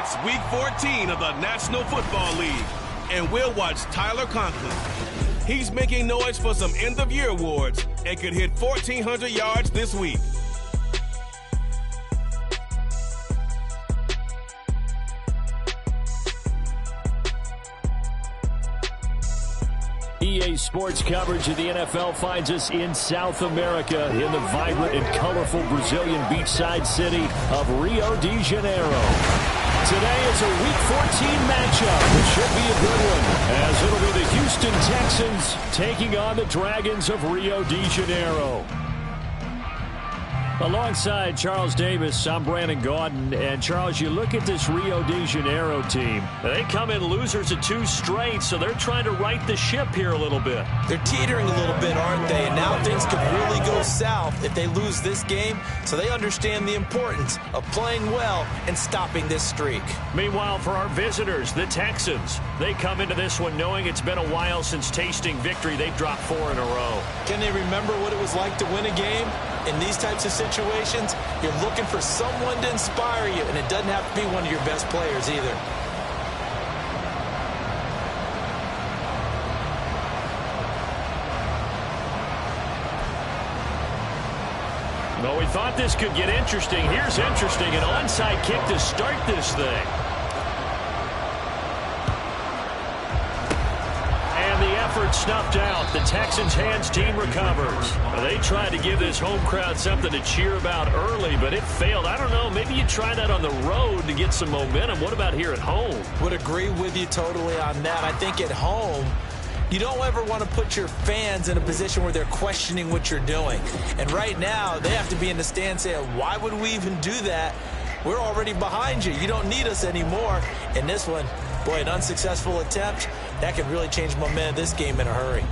It's Week 14 of the National Football League, and we'll watch Tyler Conklin. He's making noise for some end-of-year awards and could hit 1,400 yards this week. EA Sports coverage of the NFL finds us in South America in the vibrant and colorful Brazilian beachside city of Rio de Janeiro. Today is a Week 14 matchup. It should be a good one, as it'll be the Houston Texans taking on the Dragons of Rio de Janeiro. Alongside Charles Davis, I'm Brandon Gaudin. And Charles, you look at this Rio de Janeiro team. They come in losers of 2 straight, so they're trying to right the ship here a little bit. They're teetering a little bit, aren't they? And now things could really go south if they lose this game. So they understand the importance of playing well and stopping this streak. Meanwhile, for our visitors, the Texans, they come into this one knowing it's been a while since tasting victory. They've dropped 4 in a row. Can they remember what it was like to win a game? In these types of situations, you're looking for someone to inspire you, and it doesn't have to be one of your best players either. Well, we thought this could get interesting. Here's interesting. An onside kick to start this thing. Snuffed out. The Texans hands team recovers. They tried to give this home crowd something to cheer about early, but it failed. I don't know. Maybe you try that on the road to get some momentum. What about here at home? Would agree with you totally on that. I think at home, you don't ever want to put your fans in a position where they're questioning what you're doing. And right now, they have to be in the stand saying, why would we even do that? We're already behind you. You don't need us anymore. In this one, boy, an unsuccessful attempt, that could really change momentum of this game in a hurry.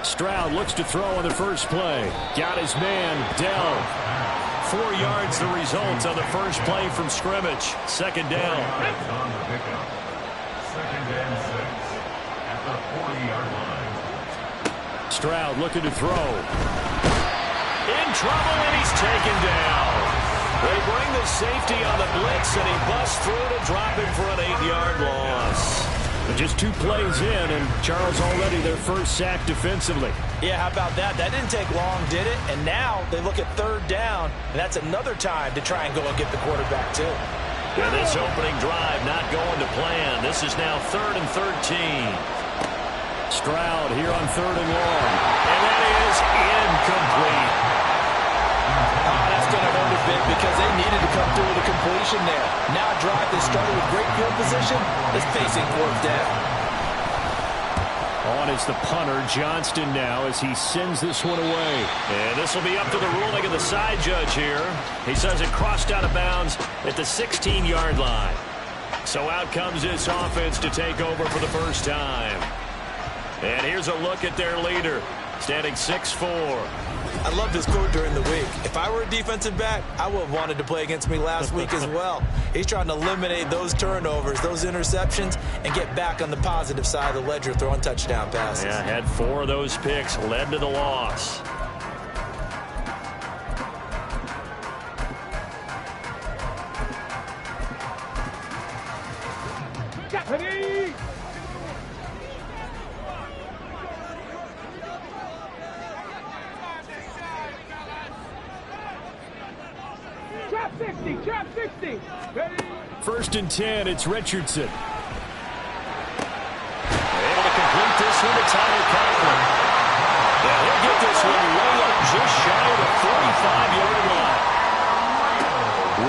Stroud looks to throw on the first play. Got his man, Dell. 4 yards the result on the first play from scrimmage. Second down. Second and 6 at the 40-yard line. Stroud looking to throw. In trouble, and he's taken down. They bring the safety on the blitz, and he busts through to drop him for an 8-yard loss. But just 2 plays in, and Charles already their first sack defensively. Yeah, how about that? That didn't take long, did it? And now they look at 3rd down, and that's another time to try and go and get the quarterback, too. And this opening drive not going to plan. This is now 3rd and 13. Stroud here on 3rd and long. And that is incomplete. Oh, that's going to hurt a bit because they needed to come through with a completion there. Now a drive that started with great field position is facing 4th down. On is the punter, Johnston, now as he sends this one away. And this will be up to the ruling of the side judge here. He says it crossed out of bounds at the 16-yard line. So out comes this offense to take over for the first time. And here's a look at their leader, standing 6'4". I love this quote during the week. If I were a defensive back, I would have wanted to play against me last week as well. He's trying to eliminate those turnovers, those interceptions, and get back on the positive side of the ledger throwing touchdown passes. Yeah, had 4 of those picks, led to the loss. Trap 60. Ready? 1st and 10, it's Richardson. Able to complete this one to Tyler Conklin. Yeah, he'll get this one way up just shy of the 45-yard line.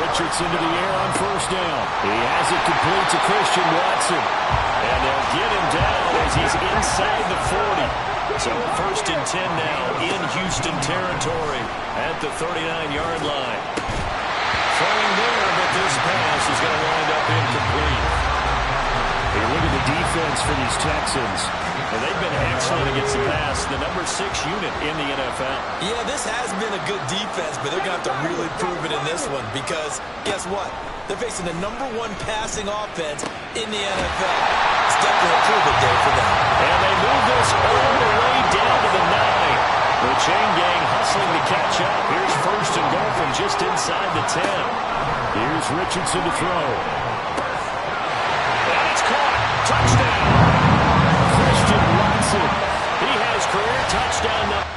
Richardson to the air on 1st down. He has it complete to Christian Watson. And they'll get him down as he's inside the 40. So 1st and 10 now in Houston territory at the 39-yard line. Throwing there, but this pass is going to wind up incomplete. Hey, look at the defense for these Texans. And they've been excellent against the pass, the number 6 unit in the NFL. Yeah, this has been a good defense, but they're going to have to really prove it in this one because guess what? They're facing the number 1 passing offense in the NFL. It's definitely a prove-it day for them. And they move this all the way down to the 9. The chain gang hustling to catch up. Here's first and goal from just inside the 10. Here's Richardson to throw. And it's caught. Touchdown. Christian Watson. He has career touchdown number.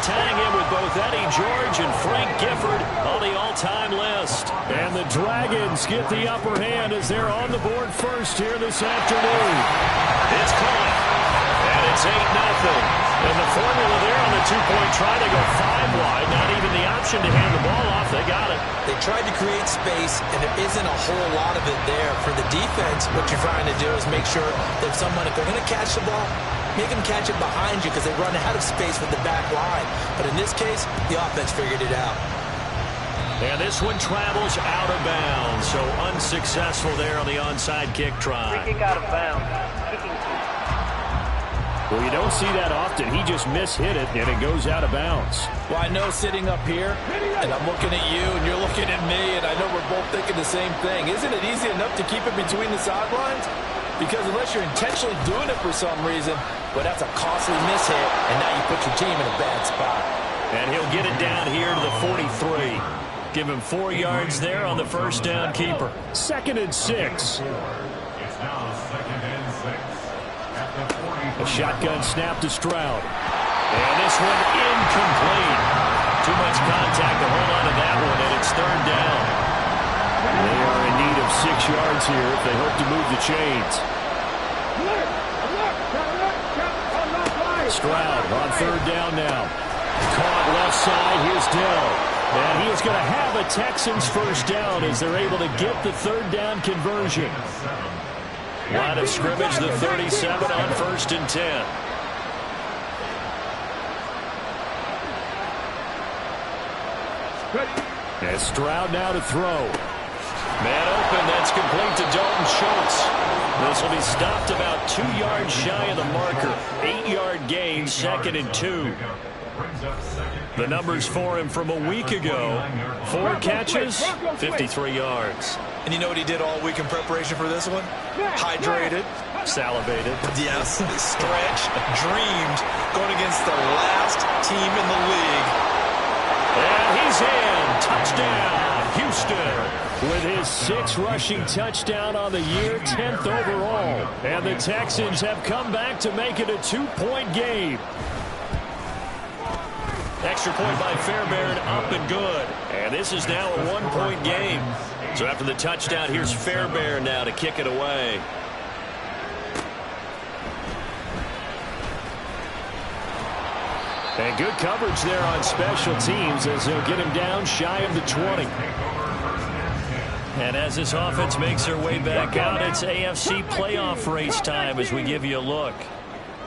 tying in with both Eddie George and Frank Gifford on the all-time list. And the Dragons get the upper hand as they're on the board first here this afternoon. It's caught, and it's 8-0. And the formula there on the two-point try to go 5 wide. Not even the option to hand the ball off. They got it. They tried to create space, and there isn't a whole lot of it there. For the defense, what you're trying to do is make sure that someone, if they're going to catch the ball, make them catch it behind you because they run out of space with the back line. But in this case, the offense figured it out. And this one travels out of bounds. So unsuccessful there on the onside kick try. Free kick out of bounds. Kicking team. Well, you don't see that often. He just mishit it, and it goes out of bounds. Well, I know sitting up here, and I'm looking at you, and you're looking at me, and I know we're both thinking the same thing. Isn't it easy enough to keep it between the sidelines? Because unless you're intentionally doing it for some reason, well, that's a costly mishit, and now you put your team in a bad spot. And he'll get it down here to the 43. Give him 4 yards there on the first down keeper. 2nd and 6. It's now 2nd and 6. A shotgun snap to Stroud. And this one incomplete. Too much contact to hold on to that one, and it's 3rd down. They are in need of 6 yards here if they hope to move the chains. Stroud on 3rd down now. Caught left side. Here's Dell. And he is going to have a Texans first down as they're able to get the 3rd down conversion. Line of scrimmage, the 37 on 1st and 10. And Stroud now to throw. Man open, that's complete to Dalton Schultz. This will be stopped about 2 yards shy of the marker. 8-yard gain, 2nd and 2. The numbers for him from a week ago. 4 catches, 53 yards. And you know what he did all week in preparation for this one? Hydrated. Salivated. Yes, stretched, dreamed, going against the last team in the league. And he's in. Touchdown, Houston. With his 6th rushing touchdown on the year, 10th overall. And the Texans have come back to make it a 2-point game. Extra point by Fairbairn, up and good. And this is now a 1-point game. So after the touchdown, here's Fairbairn now to kick it away. And good coverage there on special teams as they'll get him down shy of the 20. And as this offense makes their way back out, it's AFC playoff race time as we give you a look.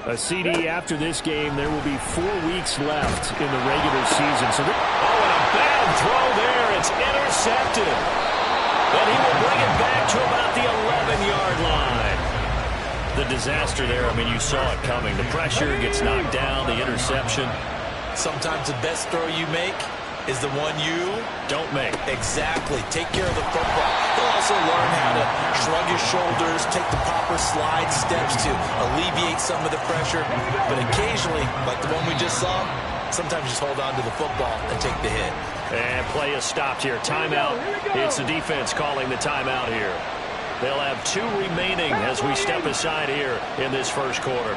A CD after this game. There will be 4 weeks left in the regular season. So, and a bad throw there. It's intercepted. And he will bring it back to about the 11-yard line. The disaster there, I mean, you saw it coming. The pressure gets knocked down, the interception. Sometimes the best throw you make is the one you don't make. Exactly. Take care of the football. He'll also learn how to shrug his shoulders, take the proper slide steps to alleviate some of the pressure. But occasionally, like the one we just saw, sometimes just hold on to the football and take the hit. And play is stopped here. Timeout. It's the defense calling the timeout here. They'll have 2 remaining as we step aside here in this first quarter.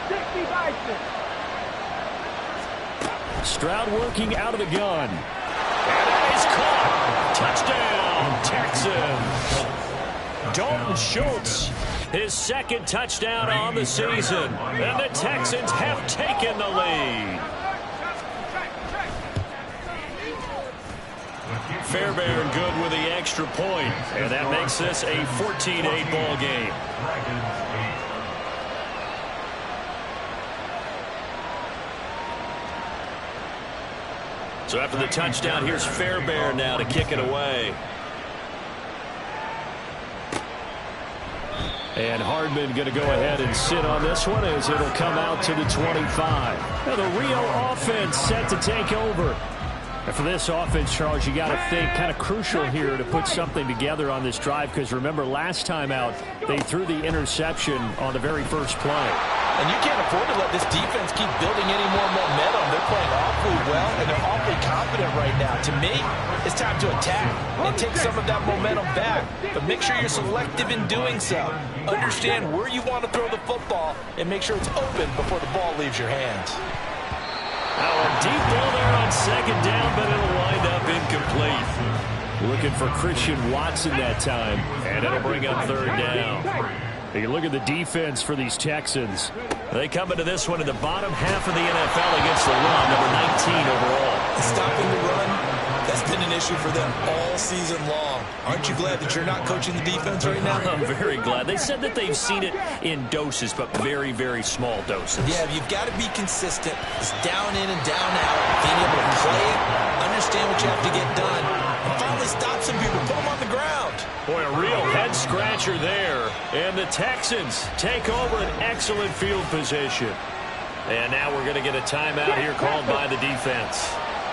60 Stroud working out of the gun. And that is caught. Touchdown, Texans. Dalton Schultz, his 2nd touchdown on the season. And the Texans have taken the lead. Fairbairn good with the extra point. And that makes this a 14-8 ball game. So after the touchdown, here's Fairbairn now to kick it away. And Hardman going to go ahead and sit on this one as it'll come out to the 25. Now the Rio offense set to take over. And for this offense, Charles, you got to think kind of crucial here to put something together on this drive, because remember last time out they threw the interception on the very first play. And you can't afford to let this defense keep building any more momentum. They're playing awfully well, and they're awfully confident right now. To me, it's time to attack and take some of that momentum back. But make sure you're selective in doing so. Understand where you want to throw the football and make sure it's open before the ball leaves your hands. Now a deep ball there on second down, but it'll wind up incomplete. Looking for Christian Watson that time, and it'll bring up third down. You look at the defense for these Texans. They come into this one in the bottom half of the NFL against the run, number 19 overall. Stopping the run, that's been an issue for them all season long. Aren't you glad that you're not coaching the defense right now? I'm very glad. They said that they've seen it in doses, but very, very small doses. Yeah, you've got to be consistent. It's down in and down out. Being able to play it, understand what you have to get done, and finally stop some people, put them on the ground. Boy, a real head-scratcher there. And the Texans take over an excellent field position. And now we're going to get a timeout here called by the defense.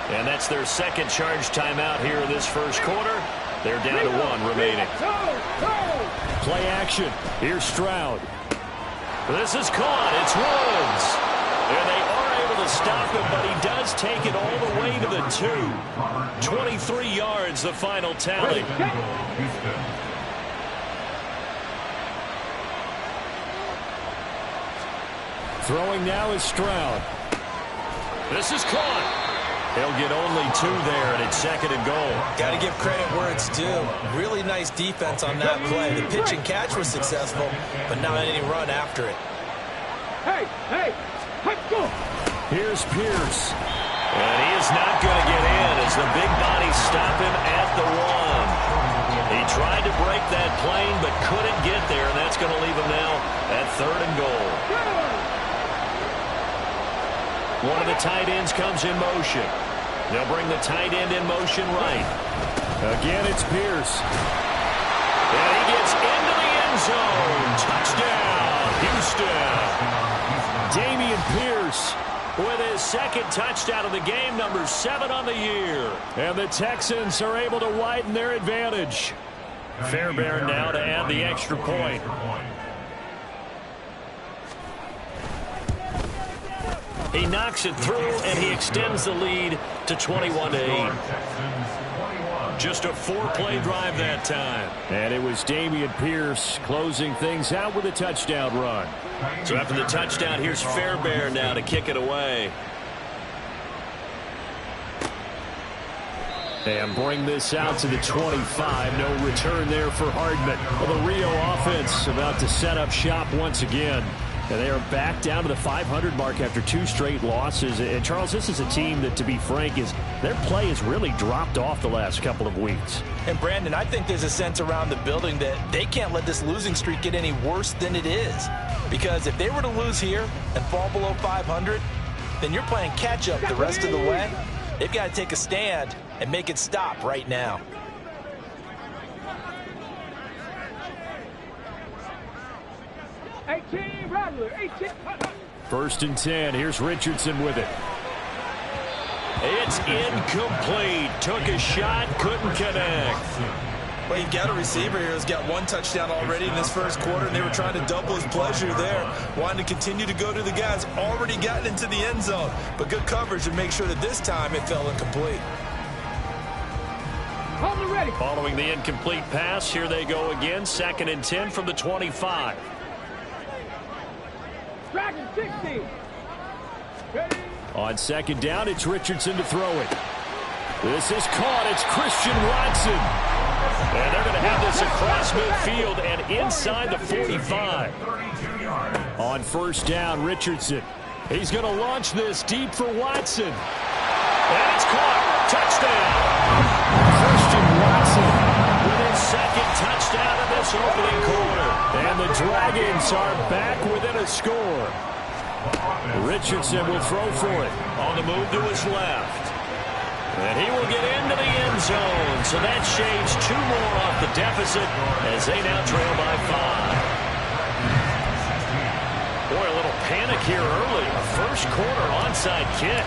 And that's their second charge timeout here in this first quarter. They're down to one remaining. Play action. Here's Stroud. This is caught. It's Woods. And they are able to stop him, but he does take it all the way to the 2. 23 yards, the final tally. Throwing now is Stroud. This is caught. He'll get only 2 there, and it's second and goal. Got to give credit where it's due. Really nice defense on that play. The pitch and catch was successful, but not any run after it. Hey, let's go. Here's Pierce. And he is not going to get in as the big bodies stop him at the 1. He tried to break that plane, but couldn't get there, and that's going to leave him now at third and goal. One of the tight ends comes in motion. They'll bring the tight end in motion right. Again, it's Pierce. And he gets into the end zone. Touchdown, Houston. Damian Pierce with his second touchdown of the game, number 7 on the year. And the Texans are able to widen their advantage. Fairbairn now to add the extra point. He knocks it through, and he extends the lead to 21-8. Just a 4-play drive that time. And it was Damian Pierce closing things out with a touchdown run. So after the touchdown, here's Fairbairn now to kick it away. And bring this out to the 25. No return there for Hardman. Well, the Rio offense about to set up shop once again. And they are back down to the 500 mark after 2 straight losses. And, Charles, this is a team that, to be frank, their play has really dropped off the last couple of weeks. And, Brandon, I think there's a sense around the building that they can't let this losing streak get any worse than it is. Because if they were to lose here and fall below 500, then you're playing catch-up the rest of the way. They've got to take a stand and make it stop right now. First and 10. Here's Richardson with it. It's incomplete. Took a shot, couldn't connect. Well, you've got a receiver here who's got 1 touchdown already in this first quarter, and they were trying to double his pleasure there. Wanting to continue to go to the guys already gotten into the end zone. But good coverage to make sure that this time it fell incomplete. Following the incomplete pass, here they go again. Second and 10 from the 25. Dragon 60. On second down, it's Richardson to throw it. This is caught. It's Christian Watson. And they're going to have this across midfield and inside the 45. On first down, Richardson. He's going to launch this deep for Watson. And it's caught. Touchdown. Christian Watson with his second touchdown in this opening quarter. And the Dragons are back within a score. Richardson will throw for it. On the move to his left. And he will get into the end zone. So that shaves 2 more off the deficit as they now trail by 5. Boy, a little panic here early. A first quarter onside kick.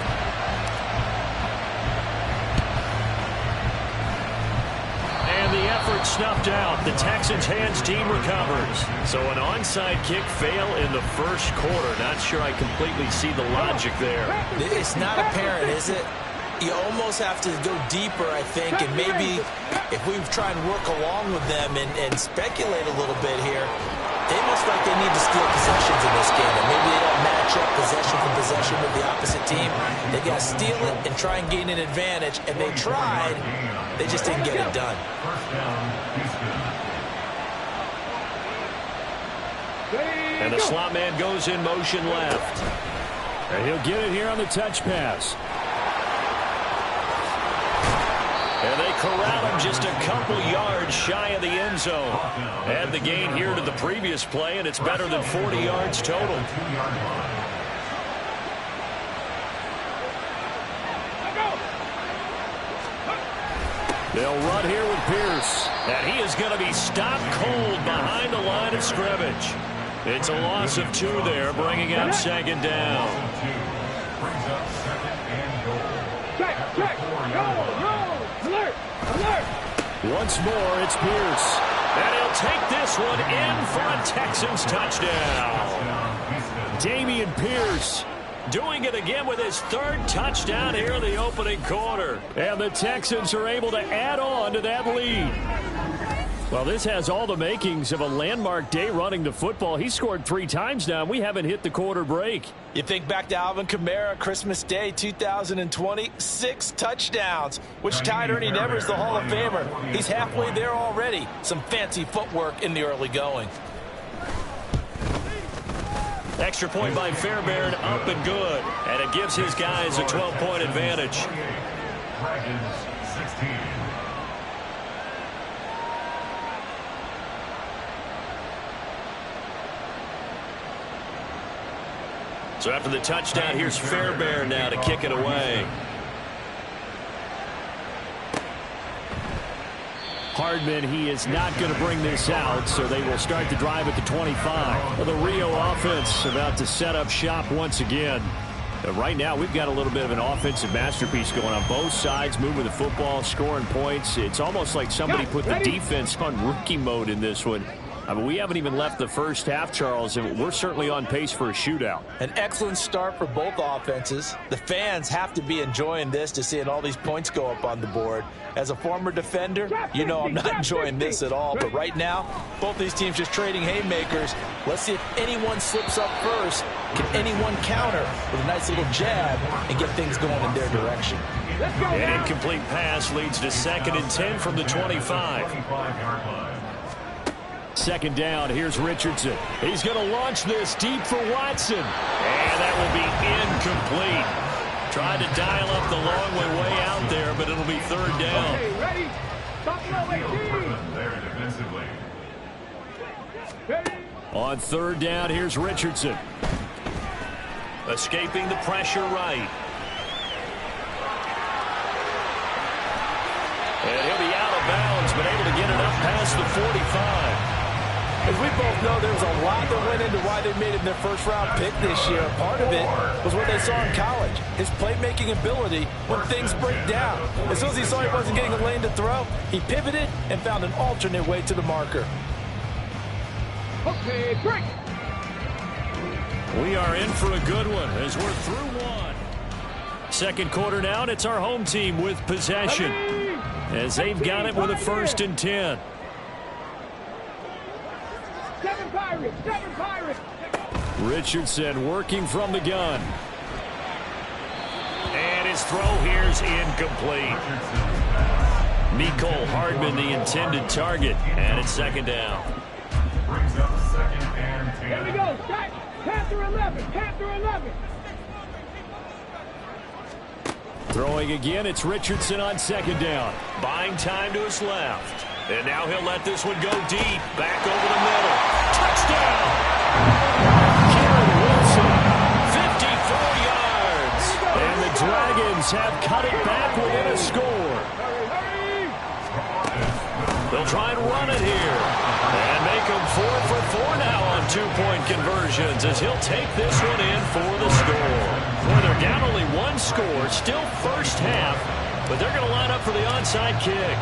effort snuffed out. The Texans' hands team recovers. So an onside kick fail in the first quarter. Not sure I completely see the logic there. It's not apparent, is it? You almost have to go deeper, I think, and maybe if we try and work along with them and speculate a little bit here, they must like they need to steal possessions in this game. And maybe they don't match up possession for possession with the opposite team. They got to steal it and try and gain an advantage. And they tried. They just didn't get it done. And the slot man goes in motion left. And he'll get it here on the touch pass. And they corral him just a couple yards shy of the end zone. Add the gain here to the previous play, and it's better than 40 yards total. They'll run here with Pierce. And he is going to be stopped cold behind the line of scrimmage. It's a loss of 2 there, bringing up second down. Check, roll, alert, alert. Once more, it's Pierce. And he'll take this one in for a Texans touchdown. Dameon Pierce doing it again with his 3rd touchdown here in the opening quarter. And the Texans are able to add on to that lead. Well, this has all the makings of a landmark day running the football. He scored 3 times now. We haven't hit the quarter break. You think back to Alvin Kamara, Christmas Day 2020, 6 touchdowns, which tied Ernie Nevers, the Hall of Famer. He's halfway there already. Some fancy footwork in the early going. Extra point by Fairbairn, up and good. And it gives his guys a 12-point advantage. Dragons 16. So after the touchdown, here's Fairbairn now to kick it away. Hardman, he is not going to bring this out, so they will start the drive at the 25. Well, the Rio offense about to set up shop once again. Right now, we've got a little bit of an offensive masterpiece going on both sides, moving the football, scoring points. It's almost like somebody put the defense on rookie mode in this one. I mean, we haven't even left the first half, Charles, and we're certainly on pace for a shootout. An excellent start for both offenses. The fans have to be enjoying this to seeing all these points go up on the board. As a former defender, you know I'm not enjoying this at all. But right now, both these teams just trading haymakers. Let's see if anyone slips up first. Can anyone counter with a nice little jab and get things going in their direction? An incomplete pass leads to 2nd and 10 from the 25. 25-yard line. Second down, here's Richardson. He's going to launch this deep for Watson. And that will be incomplete. Tried to dial up the long way out there, but it'll be 3rd down. Okay, ready? Stop There defensively. On 3rd down, here's Richardson. Escaping the pressure right. And he'll be out of bounds, but able to get it up past the 45. As we both know, there was a lot that went into why they made him their first-round pick this year. Part of it was what they saw in college, his playmaking ability when things break down. As soon as he saw he wasn't getting a lane to throw, he pivoted and found an alternate way to the marker. Okay, break. We are in for a good one as we're through one. Second quarter now, and it's our home team with possession as they've got it with a 1st and 10. 7 Pirates, 7 Pirates. Richardson working from the gun. And his throw here's incomplete. Mecole Hardman, the intended target, and it's 2nd down. Brings up 2nd and 10. Here we go, start. Panther 11, Panther 11. Throwing again, it's Richardson on 2nd down. Buying time to his left. And now he'll let this one go deep. Back over the middle. Touchdown! Garrett Wilson. 54 yards. And the Dragons have cut it back within a score. They'll try and run it here. And make them 4 for 4 now on 2-point conversions as he'll take this one in for the score. Well, they're down only 1 score. Still first half. But they're going to line up for the onside kick.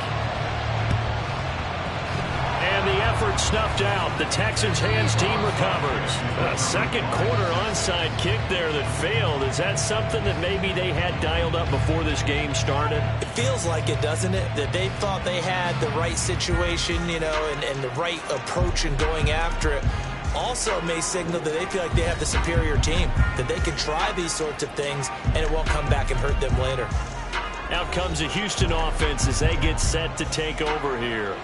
And the effort snuffed out. The Texans hands team recovers. A second quarter onside kick there that failed. Is that something that maybe they had dialed up before this game started? It feels like it, doesn't it? That they thought they had the right situation, and the right approach in going after it. Also may signal that they feel like they have the superior team, that they can try these sorts of things and it won't come back and hurt them later. Out comes a Houston offense as they get set to take over here.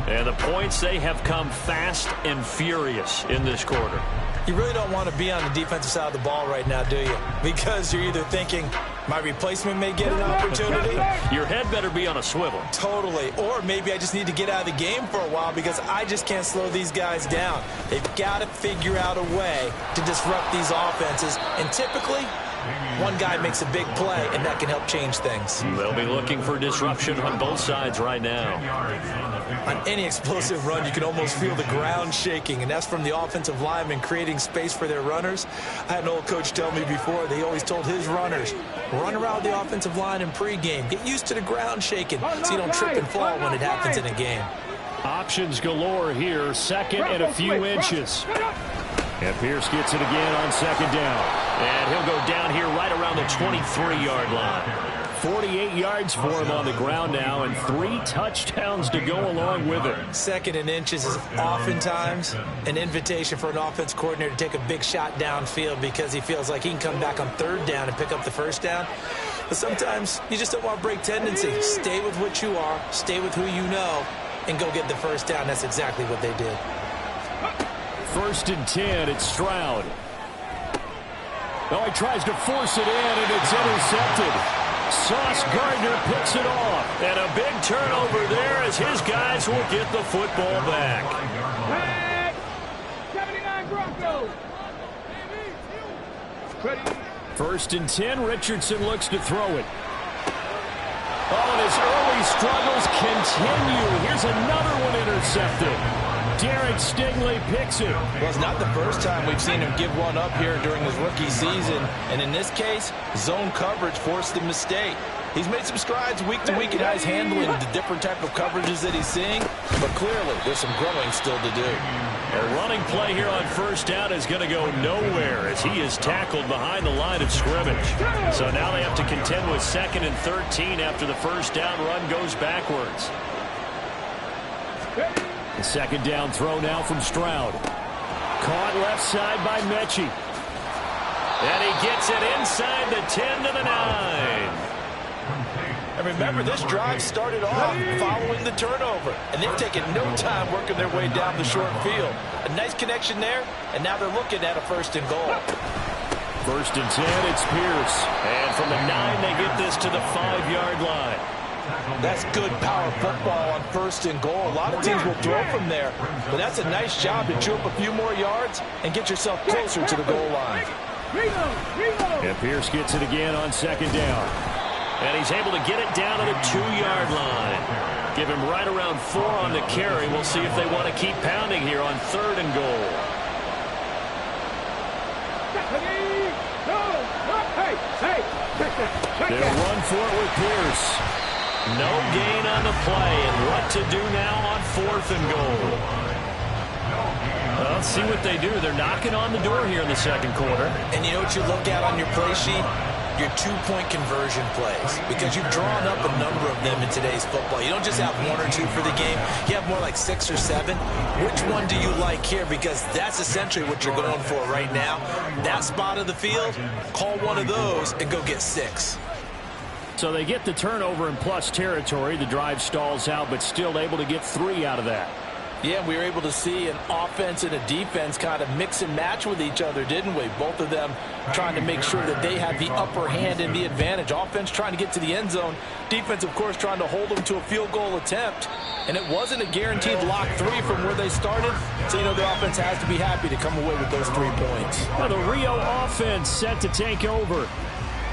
And the points, they have come fast and furious in this quarter. You really don't want to be on the defensive side of the ball right now, do you? Because you're either thinking, my replacement may get an opportunity. Your head better be on a swivel. Totally. Or maybe I just need to get out of the game for a while because I just can't slow these guys down. They've got to figure out a way to disrupt these offenses. And typically, one guy makes a big play, and that can help change things. They'll be looking for disruption on both sides right now. On any explosive run, you can almost feel the ground shaking, and that's from the offensive linemen creating space for their runners. I had an old coach tell me before, they always told his runners, run around the offensive line in pregame. Get used to the ground shaking so you don't trip and fall when it happens in a game. Options galore here, second and a few inches. And Pierce gets it again on second down. And he'll go down here right around the 23-yard line. 48 yards for him on the ground now, and 3 touchdowns to go along with it. Second and inches is oftentimes an invitation for an offense coordinator to take a big shot downfield because he feels like he can come back on third down and pick up the first down. But sometimes you just don't want to break tendency. Stay with what you are, stay with who you know, and go get the first down. That's exactly what they did. First and 10, it's Stroud. Oh, he tries to force it in, and it's intercepted. Sauce Gardner picks it off. And a big turnover there as his guys will get the football back. 79 Broncos. First and 10, Richardson looks to throw it. Oh, and his early struggles continue. Here's another one intercepted. Derek Stingley picks it. Well, it's not the first time we've seen him give one up here during his rookie season. And in this case, zone coverage forced the mistake. He's made some strides week to week in how he's handling the different type of coverages that he's seeing. But clearly, there's some growing still to do. A running play here on first down is going to go nowhere as he is tackled behind the line of scrimmage. So now they have to contend with 2nd and 13 after the first down run goes backwards. The second down throw now from Stroud. Caught left side by Mechie. And he gets it inside the 10 to the 9. And remember, this drive started off following the turnover. And they've taken no time working their way down the short field. A nice connection there, and now they're looking at a first and goal. First and 10, it's Pierce. And from the 9, they get this to the 5-yard line. That's good power football on first and goal. A lot of teams will throw from there, but that's a nice job to chew up a few more yards and get yourself closer to the goal line. And Pierce gets it again on second down. And he's able to get it down to the 2-yard line. Give him right around 4 on the carry. We'll see if they want to keep pounding here on 3rd and goal. They'll run for it with Pierce. No gain on the play, and what to do now on 4th and goal. Well, let's see what they do. They're knocking on the door here in the second quarter. And you know what you look at on your play sheet? Your 2-point conversion plays, because you've drawn up a number of them in today's football. You don't just have 1 or 2 for the game. You have more like 6 or 7. Which one do you like here? Because that's essentially what you're going for right now. That spot of the field, call one of those and go get 6. So they get the turnover in plus territory. The drive stalls out, but still able to get 3 out of that. Yeah, we were able to see an offense and a defense kind of mix and match with each other, didn't we? Both of them trying to make sure that they had the upper hand and the advantage. Offense trying to get to the end zone. Defense, of course, trying to hold them to a field goal attempt. And it wasn't a guaranteed lock 3 from where they started. So, you know, the offense has to be happy to come away with those 3 points. Now the Rio offense set to take over.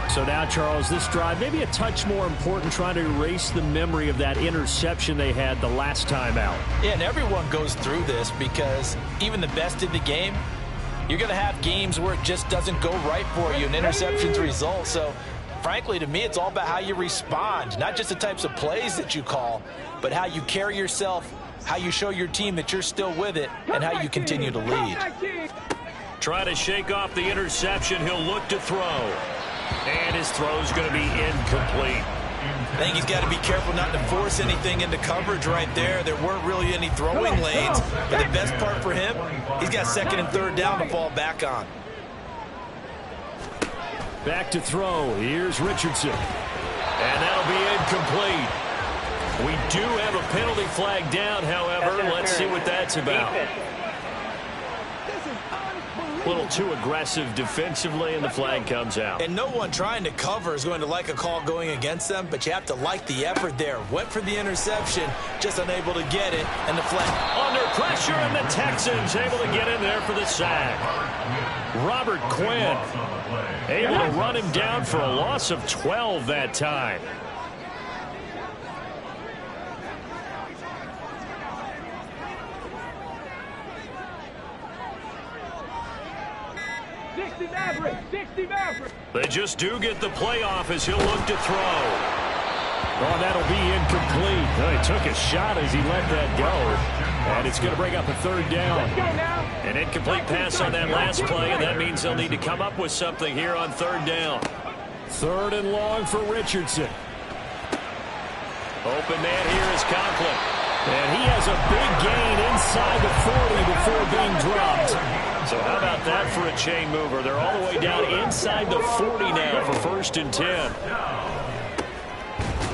So now, Charles, this drive maybe a touch more important, trying to erase the memory of that interception they had the last time out. Yeah, and everyone goes through this because even the best in the game, you're going to have games where it just doesn't go right for you and interceptions result. So, frankly, to me, it's all about how you respond, not just the types of plays that you call, but how you carry yourself how you show your team that you're still with it, and how you continue to lead. Try to shake off the interception. He'll look to throw. And his throw's going to be incomplete. I think he's got to be careful not to force anything into coverage right there. There weren't really any throwing lanes. But the best part for him, he's got 2nd and 3rd down to fall back on. Back to throw. Here's Richardson. And that'll be incomplete. We do have a penalty flag down, however. Let's see what that's about. A little too aggressive defensively, and the flag comes out. And no one trying to cover is going to like a call going against them, but you have to like the effort there. Went for the interception, just unable to get it, and the flag. Under pressure, and the Texans able to get in there for the sack. Robert Quinn able to run him down for a loss of 12 that time. They just do get the playoff as he'll look to throw. Oh, that'll be incomplete. Oh, he took a shot as he let that go. And it's going to bring up a 3rd down. An incomplete pass on that last play, and that means they'll need to come up with something here on 3rd down. 3rd and long for Richardson. Open man here is Conklin. And he has a big gain inside the 40 before being dropped. So how about that for a chain mover? They're all the way down inside the 40 now for 1st and 10.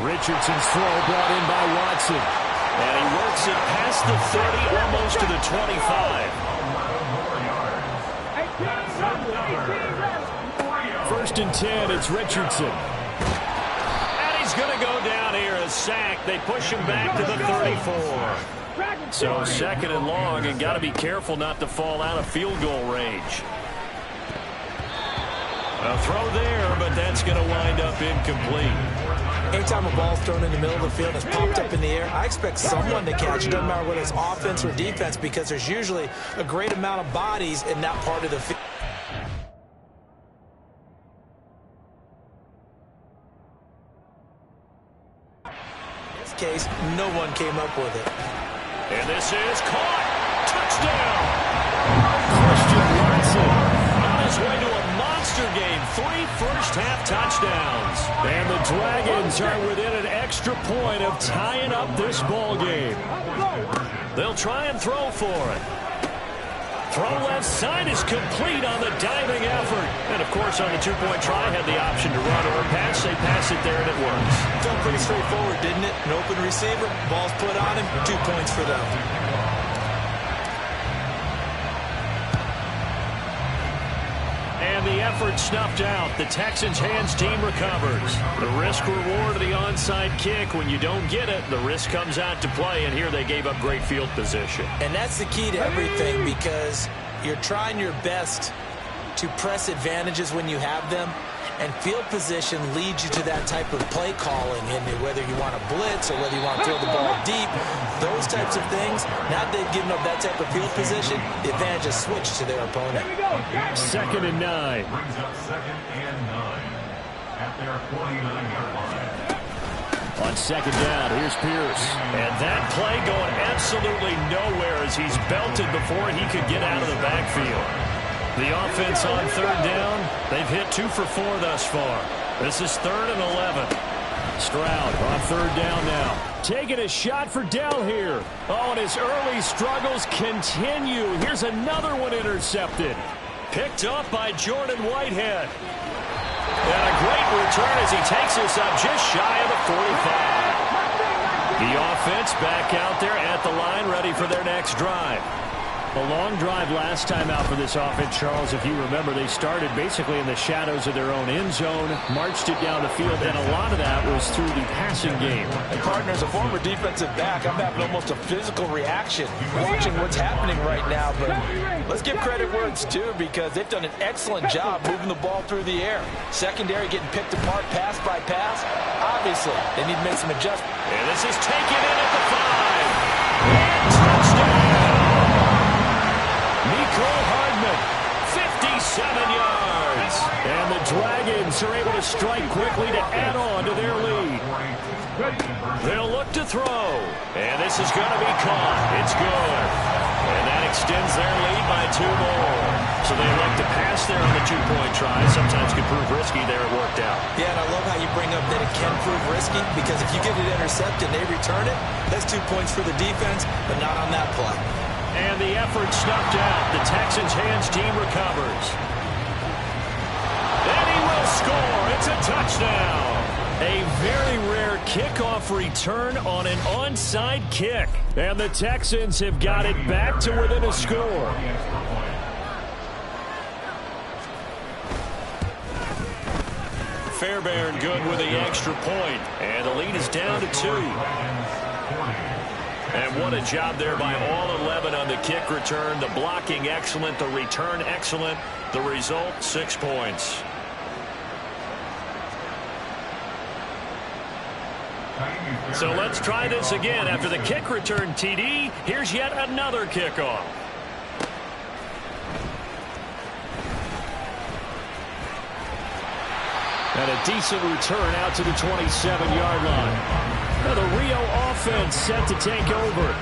Richardson's throw brought in by Watson. And he works it past the 30, almost to the 25. 1st and 10, it's Richardson. And he's going to go down here, a sack. They push him back to the 34. So 2nd and long, and got to be careful not to fall out of field goal range. A throw there, but that's going to wind up incomplete. Anytime a ball's thrown in the middle of the field and it's popped up in the air, I expect someone to catch it. Doesn't matter whether it's offense or defense, because there's usually a great amount of bodies in that part of the field. In this case, no one came up with it. And this is caught. Touchdown. Christian Watson on his way to a monster game. 3 first-half touchdowns. And the Dragons are within an extra point of tying up this ball game. They'll try and throw for it. Throw left side is complete on the diving effort. And, of course, on the 2-point try, had the option to run or pass. They pass it there, and it works. Felt pretty straightforward, didn't it? An open receiver, ball's put on him, 2 points for them. And the effort snuffed out. The Texans' hands team recovers. The risk-reward of the onside kick. When you don't get it, the risk comes out to play, and here they gave up great field position. And that's the key to everything, because you're trying your best to press advantages when you have them, and field position leads you to that type of play calling, and whether you want to blitz or whether you want to throw the ball deep, those types of things. Now that they've given up that type of field position, the advantage is switched to their opponent. 2nd and 9. Brings up 2nd and 9 at their 49-yard line. On 2nd down, here's Pierce. And that play going absolutely nowhere as he's belted before he could get out of the backfield. The offense on 3rd down, they've hit 2 for 4 thus far. This is 3rd and 11. Stroud on 3rd down now. Taking a shot for Dell here. Oh, and his early struggles continue. Here's another one intercepted. Picked up by Jordan Whitehead. And a great return as he takes us up just shy of the 45. The offense back out there at the line, ready for their next drive. A long drive last time out for this offense, Charles. If you remember, they started basically in the shadows of their own end zone, marched it down the field, and a lot of that was through the passing game. And partner, as a former defensive back, I'm having almost a physical reaction watching what's happening right now. But let's give credit where it's due, because they've done an excellent job moving the ball through the air. Secondary getting picked apart pass by pass. Obviously, they need to make some adjustments. And this is taken in at the 5. And touchdown! Nicole Hardman, yards. And the Dragons are able to strike quickly to add on to their lead. They'll look to throw. And this is going to be caught. It's good. And that extends their lead by 2 more. So they elect to pass there on the 2-point try. Sometimes can prove risky. There it worked out. Yeah, and I love how you bring up that it can prove risky, because if you get it intercepted and they return it, that's 2 points for the defense, but not on that play. And the effort snuffed out. The Texans' hands team recovers. And he will score. It's a touchdown. A very rare kickoff return on an onside kick. And the Texans have got it back to within a score. Fairbairn good with the extra point. And the lead is down to 2. And what a job there by all 11 on the kick return. The blocking excellent, the return excellent. The result, 6 points. So let's try this again. After the kick return TD, here's yet another kickoff. And a decent return out to the 27-yard line. Now the Rio offense set to take over.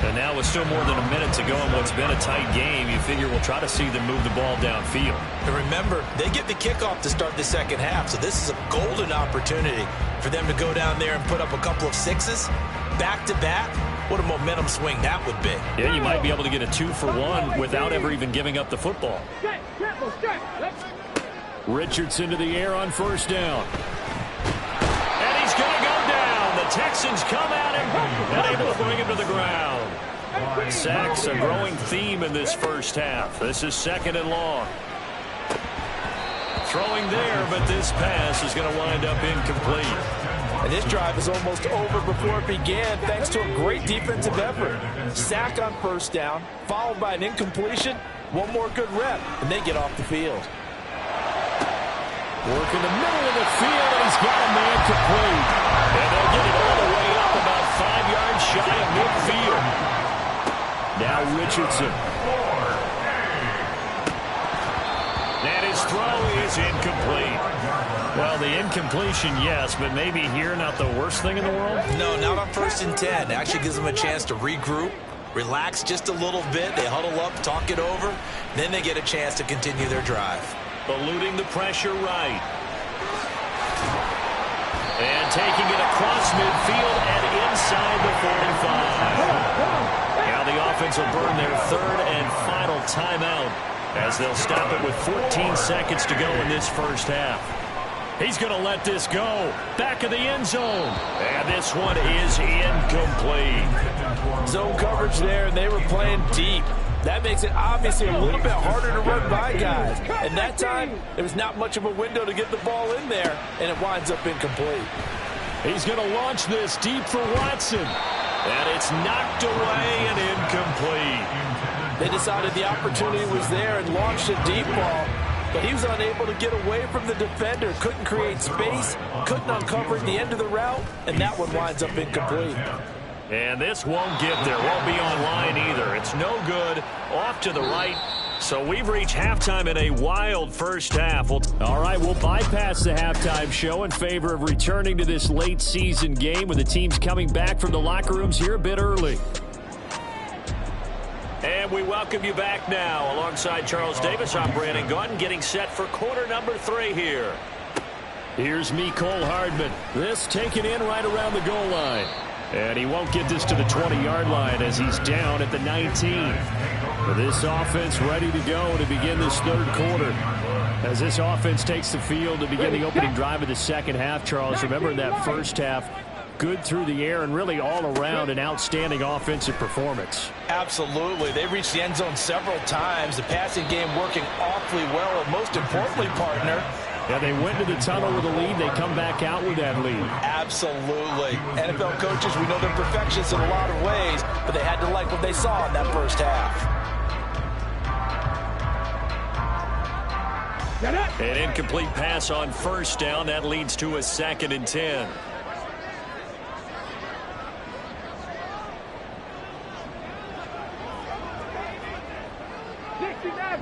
And now with still more than a minute to go in what's been a tight game, you figure we'll try to see them move the ball downfield. And remember, they get the kickoff to start the second half, so this is a golden opportunity for them to go down there and put up a couple of 6s back-to-back. What a momentum swing that would be. Yeah, you might be able to get a 2-for-1 without ever even giving up the football. Richardson to the air on first down. And he's going to go down. The Texans come at him and able to bring him to the ground. Sacks, a growing theme in this first half. This is 2nd and long. Throwing there, but this pass is going to wind up incomplete. And this drive is almost over before it began, thanks to a great defensive effort. Sack on first down, followed by an incompletion, one more good rep, and they get off the field. Work in the middle of the field, and he's got a man complete. And they'll get it all the way up about 5 yards shy of midfield. Now Richardson. And his throw is incomplete. Well, the incompletion, yes, but maybe here not the worst thing in the world? No, not on 1st and 10. It actually gives them a chance to regroup, relax just a little bit. They huddle up, talk it over. Then they get a chance to continue their drive. Eluding the pressure right. And taking it across midfield and inside the 45. Now the offense will burn their 3rd and final timeout as they'll stop it with 14 seconds to go in this first half. He's going to let this go. Back of the end zone. And this one is incomplete. Zone coverage there, and they were playing deep. That makes it obviously a little bit harder to run by guys. And that time, there was not much of a window to get the ball in there, and it winds up incomplete. He's going to launch this deep for Watson. And it's knocked away and incomplete. They decided the opportunity was there and launched a deep ball, but he was unable to get away from the defender, couldn't create space, couldn't uncover the end of the route, and that one winds up incomplete. And this won't get there, won't be online either. It's no good, off to the right. So we've reached halftime in a wild first half. All right, we'll bypass the halftime show in favor of returning to this late season game with the teams coming back from the locker rooms here a bit early. And we welcome you back now. Alongside Charles Davis, I'm Brandon Gaudin, getting set for quarter number 3 here. Here's Mecole Hardman. This taken in right around the goal line. And he won't get this to the 20-yard line as he's down at the 19. But this offense ready to go to begin this 3rd quarter. As this offense takes the field to begin the opening drive of the second half, Charles, remember in that first half, good through the air and really all around an outstanding offensive performance. Absolutely. They reached the end zone several times. The passing game working awfully well, and most importantly, partner, yeah, they went to the tunnel with a lead. They come back out with that lead. Absolutely. NFL coaches, we know they're perfectionists in a lot of ways, but they had to like what they saw in that first half. An incomplete pass on first down. That leads to a 2nd and 10.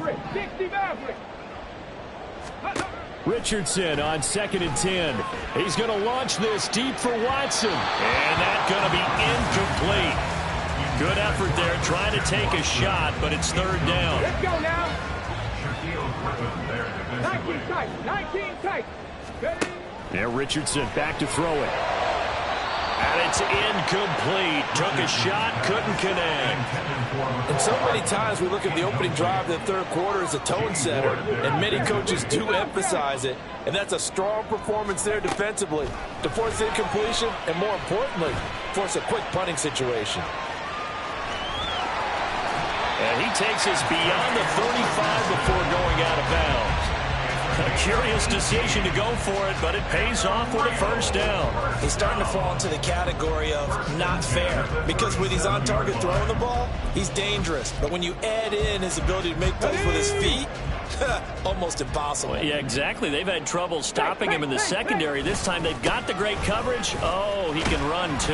Maverick. 60 Maverick. Richardson on 2nd and 10. He's going to launch this deep for Watson. And that's going to be incomplete. Good effort there trying to take a shot, but it's 3rd down. Let's go now. Shaquille Griffin there 19 defensively. tight. 19 tight. Ready? There, Richardson back to throw it. And it's incomplete. Took a shot, couldn't connect. And so many times we look at the opening drive of the third quarter as a tone setter, and many coaches do emphasize it. And that's a strong performance there defensively to force incompletion and, more importantly, force a quick punting situation. And he takes us beyond the 35 before going out of bounds. A curious decision to go for it, but it pays off with a 1st down. He's starting to fall into the category of not fair, because when he's on target throwing the ball, he's dangerous. But when you add in his ability to make plays with his feet, almost impossible. Yeah, exactly. They've had trouble stopping him in the secondary. This time they've got the great coverage. Oh, he can run too.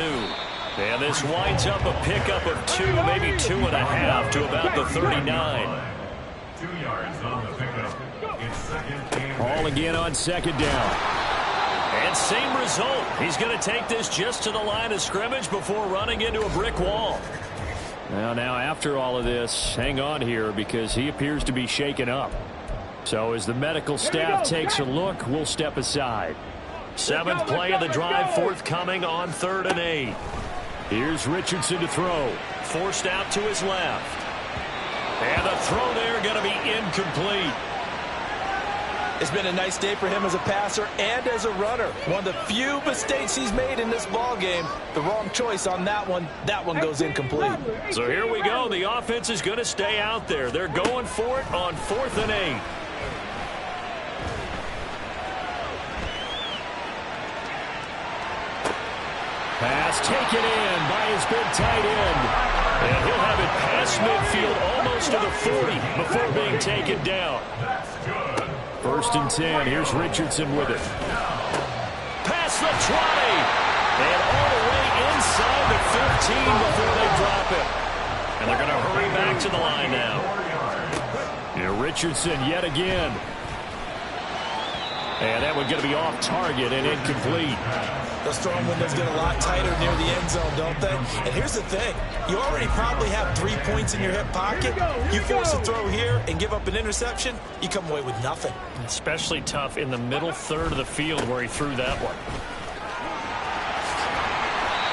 And this winds up a pickup of 2, maybe 2.5 to about the 39. 2 yards on the pickup. It's 2nd and Ball again on 2nd down. And same result. He's going to take this just to the line of scrimmage before running into a brick wall. Well, now after all of this, hang on here because he appears to be shaken up. So as the medical staff takes a look, we'll step aside. 7th play of the drive forthcoming on 3rd and 8. Here's Richardson to throw. Forced out to his left. And the throw there going to be incomplete. It's been a nice day for him as a passer and as a runner. One of the few mistakes he's made in this ball game. The wrong choice on that one. That one goes incomplete. So here we go. The offense is going to stay out there. They're going for it on 4th and 8. Pass taken in by his big tight end. And he'll have it past midfield almost to the 40 before being taken down. 1st and 10. Here's Richardson with it. Past the 20. And all the way inside the 15 before they drop it. And they're going to hurry back to the line now. Yeah, Richardson yet again. And that one going to be off target and incomplete. Those throwing windows get a lot tighter near the end zone, don't they? And here's the thing. You already probably have 3 points in your hip pocket. You force a throw here and give up an interception, you come away with nothing. Especially tough in the middle third of the field where he threw that one.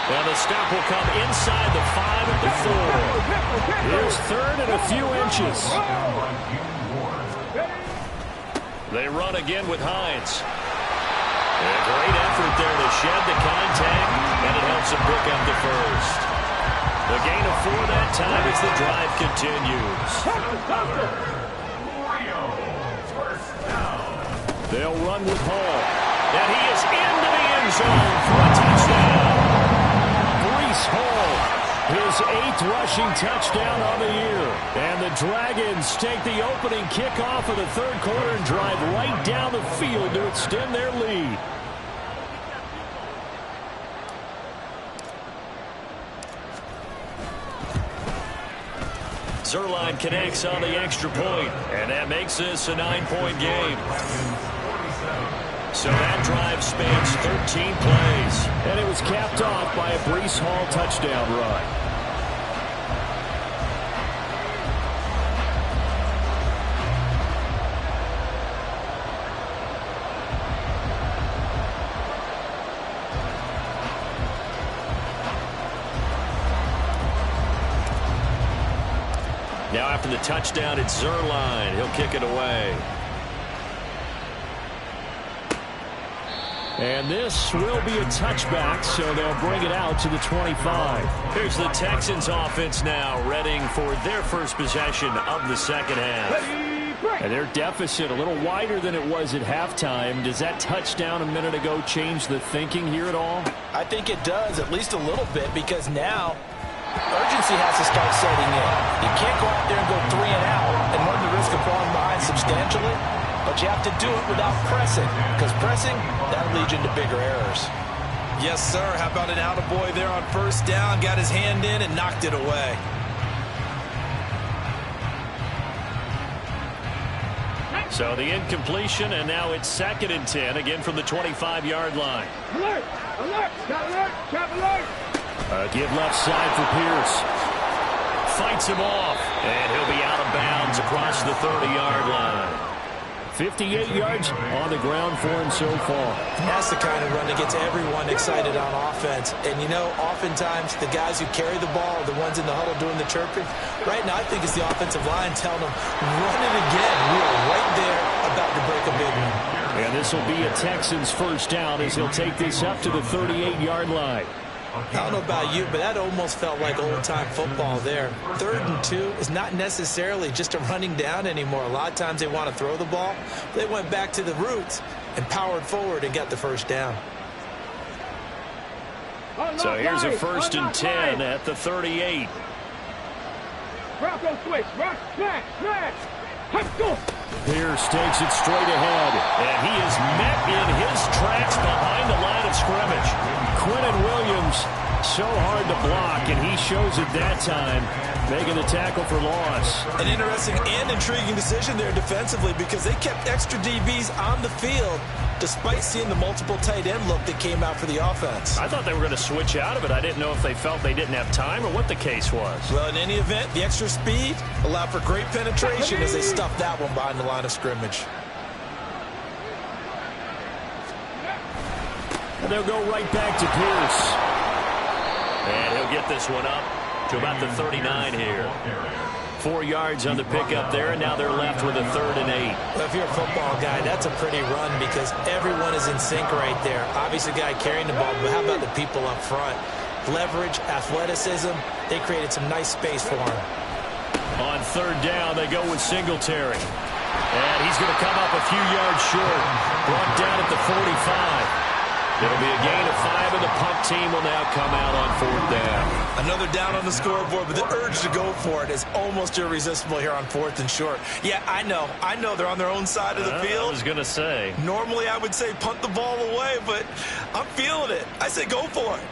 Well, the stop will come inside the 5 at the 4. Here's 3rd and a few inches. They run again with Hines. A great effort there to shed the contact, and it helps him pick up the 1st. The gain of 4 that time as the drive continues. They'll run with Hall. And he is into the end zone for a touchdown. Breece Hall, his 8th rushing touchdown on the year. And the Dragons take the opening kickoff of the third quarter and drive right down the field to extend their lead. Zerline connects on the extra point, and that makes this a 9-point game. So that drive spans 13 plays. And it was capped off by a Breece Hall touchdown run. Now after the touchdown, it's Zerline. He'll kick it away. And this will be a touchback, so they'll bring it out to the 25. Here's the Texans offense now, readying for their first possession of the second half. And their deficit a little wider than it was at halftime. Does that touchdown a minute ago change the thinking here at all? I think it does, at least a little bit, because now urgency has to start setting in. You can't go out there and go 3 and out and run the risk of falling behind substantially, but you have to do it without pressing, because pressing, that'll lead you into bigger errors. Yes, sir. How about an attaboy there on 1st down? Got his hand in and knocked it away. So the incompletion, and now it's 2nd and 10, again from the 25-yard line. Alert! Alert! Trap alert! Trap alert! Give left side for Pierce. Fights him off, and he'll be out of bounds across the 30-yard line. 58 yards on the ground for him so far. That's the kind of run that gets everyone excited on offense. And, you know, oftentimes the guys who carry the ball are the ones in the huddle doing the chirping. Right now, I think it's the offensive line telling them, run it again. We are right there about to break a big one. And this will be a Texans first down as he'll take this up to the 38-yard line. I don't know about you, but that almost felt like old-time football there. 3rd and 2 is not necessarily just a running down anymore. A lot of times they want to throw the ball. They went back to the roots and powered forward and got the first down. So here's a 1st and 10 at the 38. Bronco switch. Rock, smash, smash. Let's go. Pierce takes it straight ahead, and he is met in his tracks behind the line of scrimmage. Quinnen Williams, so hard to block, and he shows it that time, making the tackle for loss. An interesting and intriguing decision there defensively because they kept extra DBs on the field despite seeing the multiple tight end look that came out for the offense. I thought they were going to switch out of it. I didn't know if they felt they didn't have time or what the case was. Well, in any event, the extra speed allowed for great penetration as they stuffed that one behind the line of scrimmage. And they'll go right back to Pierce. And he'll get this one up to about the 39 here. 4 yards on the pickup there, and now they're left with a 3rd and 8. Well, if you're a football guy, that's a pretty run because everyone is in sync right there. Obviously, the guy carrying the ball, but how about the people up front? Leverage, athleticism, they created some nice space for him. On 3rd down, they go with Singletary. And he's going to come up a few yards short. Brought down at the 45. It'll be a gain of 5, and the punt team will now come out on 4th down. Another down on the scoreboard, but the urge to go for it is almost irresistible here on 4th and short. Yeah, I know they're on their own side of the field. I was going to say. Normally, I would say punt the ball away, but I'm feeling it. I say go for it.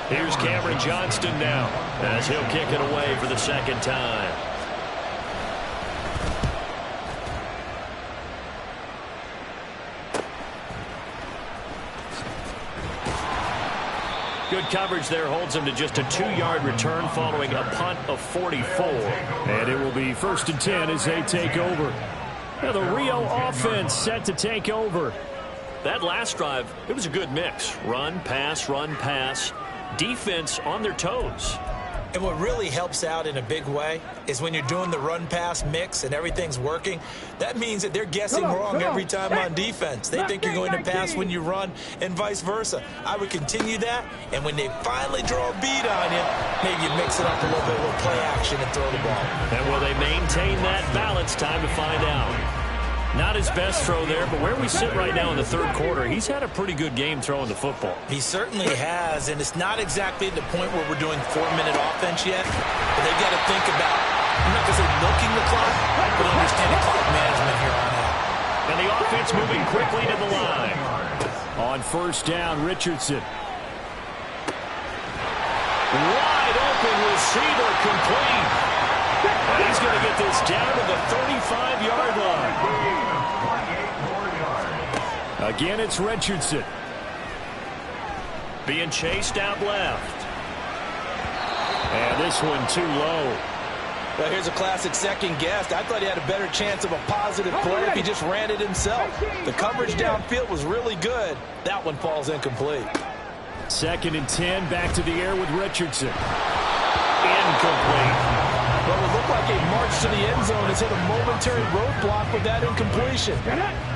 Here's Cameron Johnston now as he'll kick it away for the 2nd time. Good coverage there holds him to just a 2-yard return following a punt of 44. And it will be 1st and 10 as they take over. Now the Rio offense set to take over. That last drive, it was a good mix. Run, pass, defense on their toes. And what really helps out in a big way is when you're doing the run-pass mix and everything's working, that means that they're guessing wrong every time on defense. They think you're going to pass when you run and vice versa. I would continue that, and when they finally draw a beat on you, maybe you mix it up a little bit with play action and throw the ball. And will they maintain that balance? Time to find out. Not his best throw there, but where we sit right now in the 3rd quarter, he's had a pretty good game throwing the football. He certainly has, and it's not exactly at the point where we're doing 4-minute offense yet, but they've got to think about, I'm not going to say milking the clock, but understanding clock management here on out. And the offense moving quickly to the line. On 1st down, Richardson. Wide open receiver complete. And he's going to get this down to the 35-yard line. Again, it's Richardson. Being chased out left. And this one too low. Well, here's a classic second guess. I thought he had a better chance of a positive play if he just ran it himself. The coverage downfield was really good. That one falls incomplete. 2nd and 10, back to the air with Richardson. Incomplete. Well, it looked like a march to the end zone has hit a momentary roadblock with that incompletion.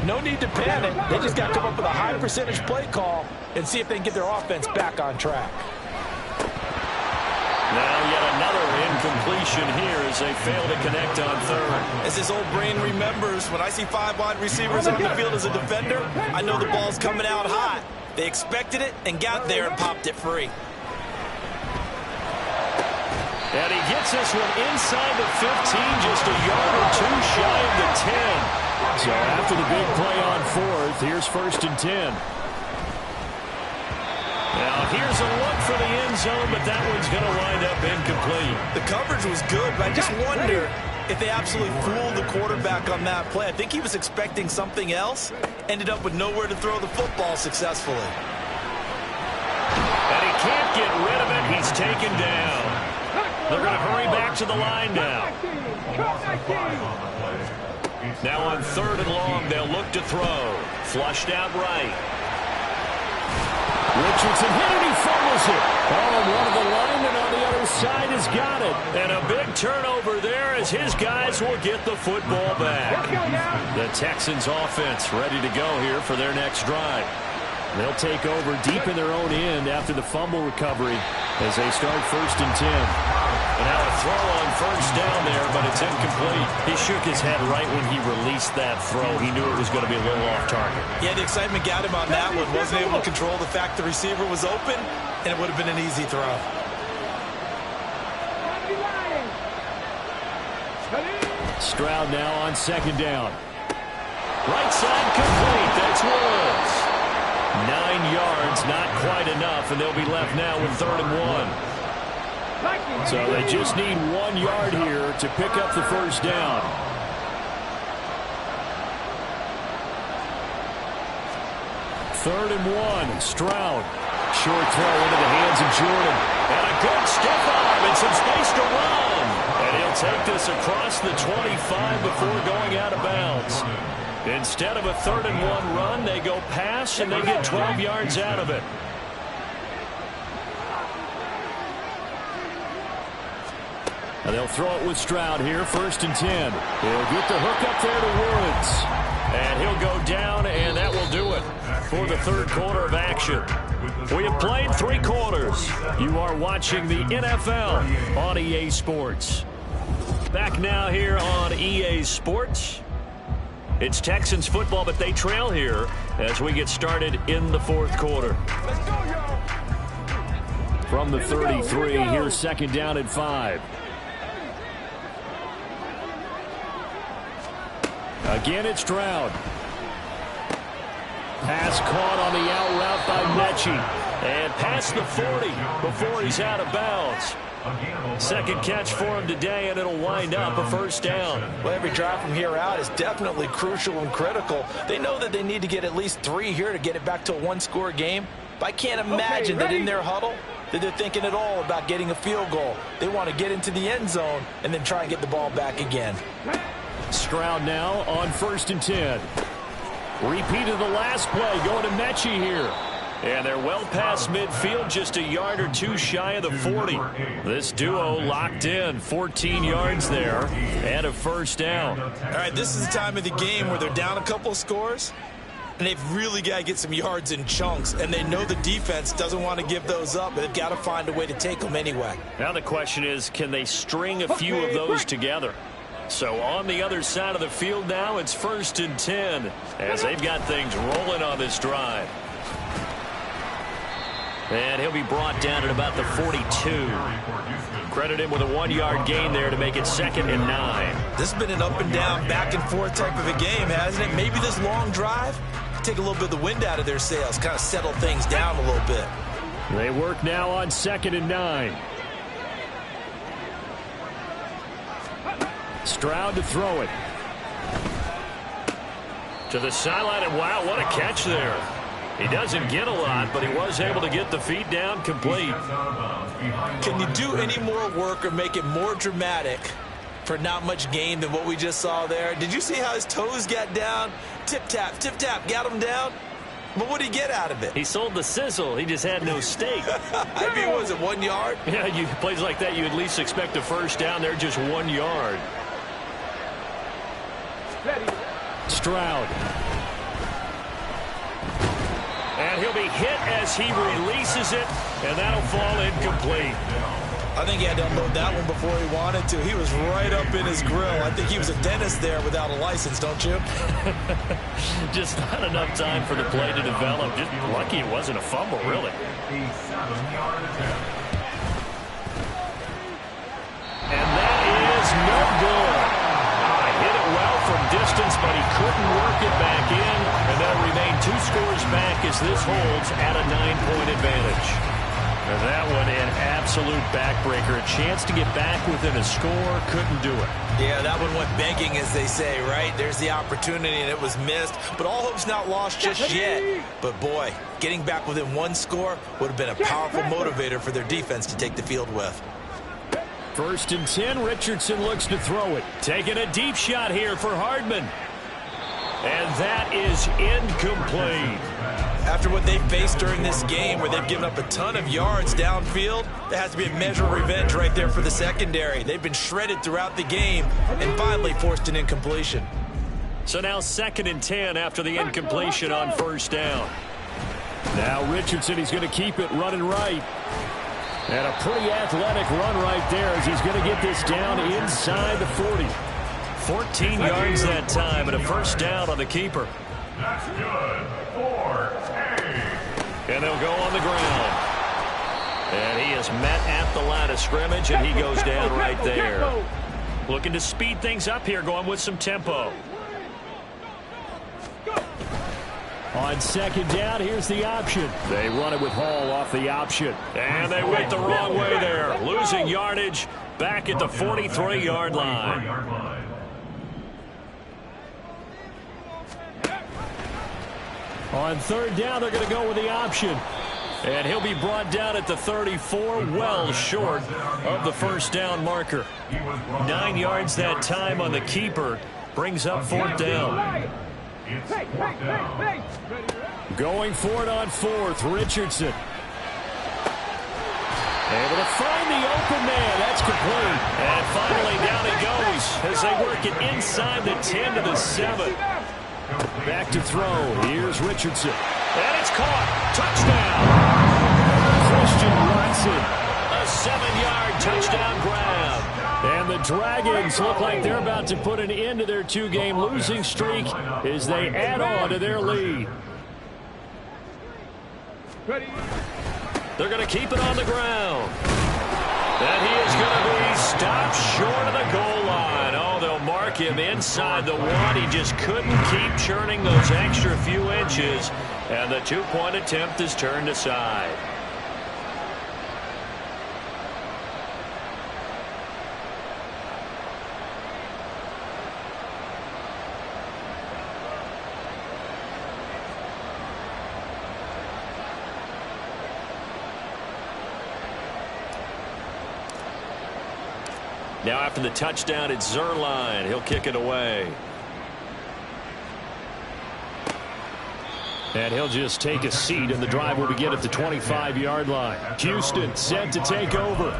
No need to panic. They just got to come up with a high percentage play call and see if they can get their offense back on track. Now yet another incompletion here as they fail to connect on 3rd. As his old brain remembers, when I see 5 wide receivers on the field as a defender, I know the ball's coming out hot. They expected it and got there and popped it free. And he gets this one inside the 15, just a yard or 2 shy of the 10. So after the big play on 4th, here's 1st and 10. Now Now here's a look for the end zone, but that one's going to wind up incomplete. The coverage was good, but I just wonder if they absolutely fooled the quarterback on that play. I think he was expecting something else, ended up with nowhere to throw the football successfully. And he can't get rid of it. He's taken down. They're going to hurry back to the line now. Now on 3rd and long, they'll look to throw. Flushed out right. Richardson hit it, he fumbles it. Oh, and one of the linemen on the other side has got it. And a big turnover there as his guys will get the football back. The Texans offense ready to go here for their next drive. They'll take over deep in their own end after the fumble recovery as they start 1st and 10. And now a throw on 1st down there, but it's incomplete. He shook his head right when he released that throw. He knew it was going to be a little off target. Yeah, the excitement got him on that one. Wasn't able to control the fact the receiver was open, and it would have been an easy throw. Stroud now on 2nd down. Right side complete. That's Woods. 9 yards, not quite enough, and they'll be left now with 3rd and 1. So they just need 1 yard here to pick up the 1st down. Third and 1, Stroud. Short throw into the hands of Jordan. And a good stiff arm and some space to run. And he'll take this across the 25 before going out of bounds. Instead of a 3rd and 1 run, they go pass and they get 12 yards out of it. And they'll throw it with Stroud here, 1st and 10. He'll get the hook up there to Woods. And he'll go down, and that will do it for the 3rd quarter of action. We have played 3 quarters. You are watching the NFL on EA Sports. Back now here on EA Sports. It's Texans football, but they trail here as we get started in the 4th quarter. From the 33, here's 2nd down and 5. Again, it's Stroud. Pass caught on the out route by Mechie. And past the 40 before he's out of bounds. 2nd catch for him today, and it'll wind up a 1st down. Well, every drive from here out is definitely crucial and critical. They know that they need to get at least 3 here to get it back to a 1-score game. But I can't imagine that in their huddle that they're thinking at all about getting a field goal. They want to get into the end zone and then try and get the ball back again. Stroud now on 1st and 10. Repeat of the last play, going to Mechie here. And they're well past midfield, just a yard or 2 shy of the 40. This duo locked in, 14 yards there, and a 1st down. All right, this is the time of the game where they're down a couple of scores, and they've really got to get some yards in chunks, and they know the defense doesn't want to give those up, but they've got to find a way to take them anyway. Now the question is, can they string a few of those together? So on the other side of the field now, it's 1st and 10 as they've got things rolling on this drive. And he'll be brought down at about the 42. Credit him with a 1-yard gain there to make it 2nd and 9. This has been an up and down, back and forth type of a game, hasn't it? Maybe this long drive take a little bit of the wind out of their sails, kind of settle things down a little bit. They work now on 2nd and 9. Stroud to throw it. To the sideline, and wow, what a catch there. He doesn't get a lot, but he was able to get the feet down complete. Can you do any more work or make it more dramatic for not much gain than what we just saw there? Did you see how his toes got down? Tip-tap, got him down. But what did he get out of it? He sold the sizzle. He just had no steak. I mean, was it 1 yard? Yeah, plays like that, you at least expect a 1st down there, just 1 yard. Stroud. And he'll be hit as he releases it, and that'll fall incomplete. I think he had to unload that one before he wanted to. He was right up in his grill. I think he was a dentist there without a license, don't you? Just not enough time for the play to develop. Just lucky it wasn't a fumble, really. And that is no good. Hit it well from distance, but he couldn't work it back in, and that'll remain getting 2 scores back as this holds at a 9-point advantage. And that one an absolute backbreaker. A chance to get back within a score, couldn't do it. Yeah, that one went begging, as they say, right? There's the opportunity, and it was missed. But all hope's not lost just yet. But, boy, getting back within 1 score would have been a powerful motivator for their defense to take the field with. 1st and 10, Richardson looks to throw it. Taking a deep shot here for Hardman. And that is incomplete. After what they faced during this game, where they've given up a ton of yards downfield, there has to be a measure of revenge right there for the secondary. They've been shredded throughout the game and finally forced an incompletion. So now 2nd and 10 after the incompletion on 1st down. Now Richardson, he's going to keep it running right. And a pretty athletic run right there as he's going to get this down inside the 40. 14 yards that time and a 1st down on the keeper. That's good. 4-8. And they'll go on the ground. And he is met at the line of scrimmage, and he goes down right there. Looking to speed things up here, going with some tempo. On 2nd down, here's the option. They run it with Hall off the option. And they went the wrong way there. Losing yardage back at the 43-yard line. On 3rd down, they're going to go with the option. And he'll be brought down at the 34, well short of the 1st down marker. 9 yards that time on the keeper. Brings up 4th down. Going for it on 4th, Richardson. Able to find the open man. That's complete. And finally down he goes as they work it inside the 10 to the 7. Back to throw. Here's Richardson. And it's caught. Touchdown. Christian Watson. A 7-yard touchdown grab. And the Dragons look like they're about to put an end to their 2-game losing streak as they add on to their lead. They're going to keep it on the ground. And he is going to be stopped short of the goal line. Oh, they'll mark him inside the 1. He just couldn't keep churning those extra few inches. And the 2-point attempt is turned aside. Now after the touchdown, it's Zerline. He'll kick it away. And he'll just take a seat, and the drive will begin at the 25-yard line. Houston set to take over.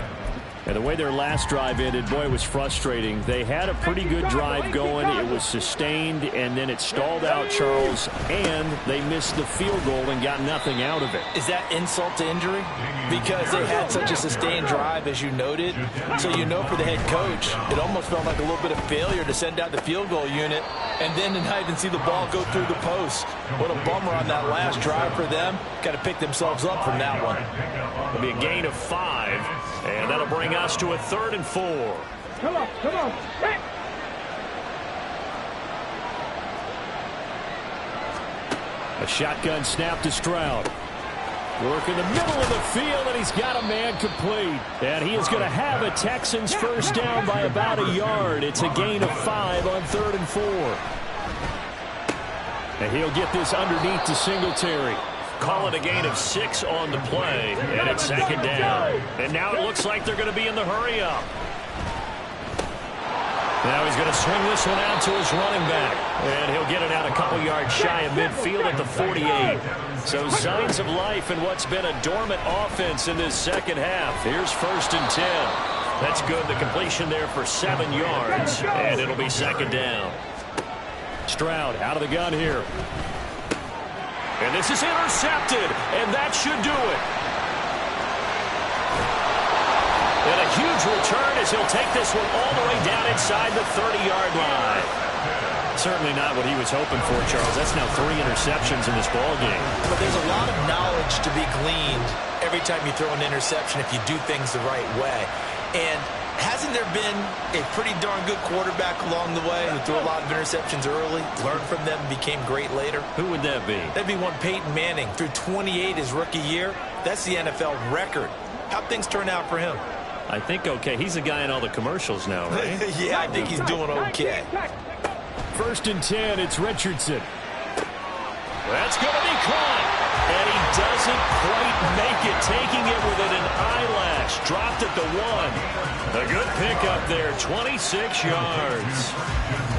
And the way their last drive ended, boy, it was frustrating. They had a pretty good drive going. It was sustained, and then it stalled out, Charles, and they missed the field goal and got nothing out of it. Is that insult to injury? Because they had such a sustained drive, as you noted. So you know for the head coach, it almost felt like a little bit of failure to send out the field goal unit and then to not even see the ball go through the post. What a bummer on that last drive for them. Got to pick themselves up from that one. It'll be a gain of 5, and that'll bring us to a 3rd and 4. Come on, come on. Hey. A shotgun snap to Stroud. Work in the middle of the field, and he's got a man complete. And he is going to have a Texans 1st down by about a yard. It's a gain of 5 on 3rd and 4. And he'll get this underneath to Singletary. Call it a gain of 6 on the play, and it's 2nd down. And now it looks like they're going to be in the hurry-up. Now he's going to swing this one out to his running back. And he'll get it out a couple yards shy of midfield at the 48. So signs of life in what's been a dormant offense in this second half. Here's 1st and 10. That's good. The completion there for 7 yards. And it'll be 2nd down. Stroud out of the gun here. And this is intercepted. And that should do it. And a huge return as he'll take this one all the way down inside the 30-yard line. Certainly not what he was hoping for, Charles. That's now 3 interceptions in this ball game. But there's a lot of knowledge to be gleaned every time you throw an interception if you do things the right way. And Hasn't there been a pretty darn good quarterback along the way who threw a lot of interceptions early, learned from them, and became great later? Who would that be? That'd be one Peyton Manning. Threw 28 his rookie year. That's the NFL record. How'd things turn out for him? I think okay. He's the guy in all the commercials now, right? Yeah, I think he's doing okay. 1st and 10, it's Richardson. That's going to be caught. And he doesn't quite make it, taking it within an eyelash. Dropped at the 1. A good pickup there, 26 yards.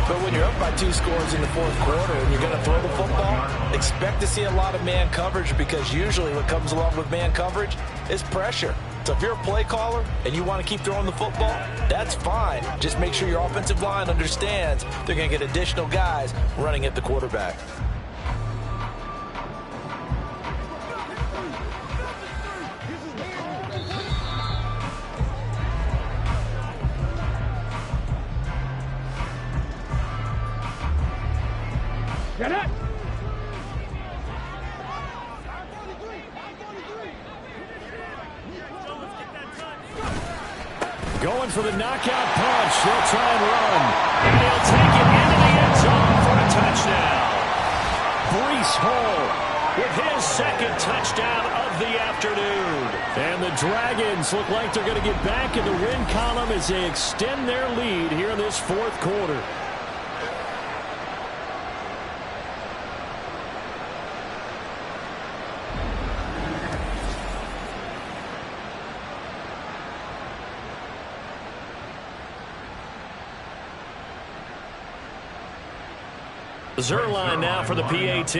But when you're up by 2 scores in the 4th quarter and you're going to throw the football, expect to see a lot of man coverage, because usually what comes along with man coverage is pressure. So if you're a play caller and you want to keep throwing the football, that's fine. Just make sure your offensive line understands they're going to get additional guys running at the quarterback. Get it! Going for the knockout punch. They'll try and run. And he'll take it into the end zone for a touchdown. Breece Hall with his 2nd touchdown of the afternoon. And the Dragons look like they're going to get back in the win column as they extend their lead here in this 4th quarter. Zerline now for the PAT.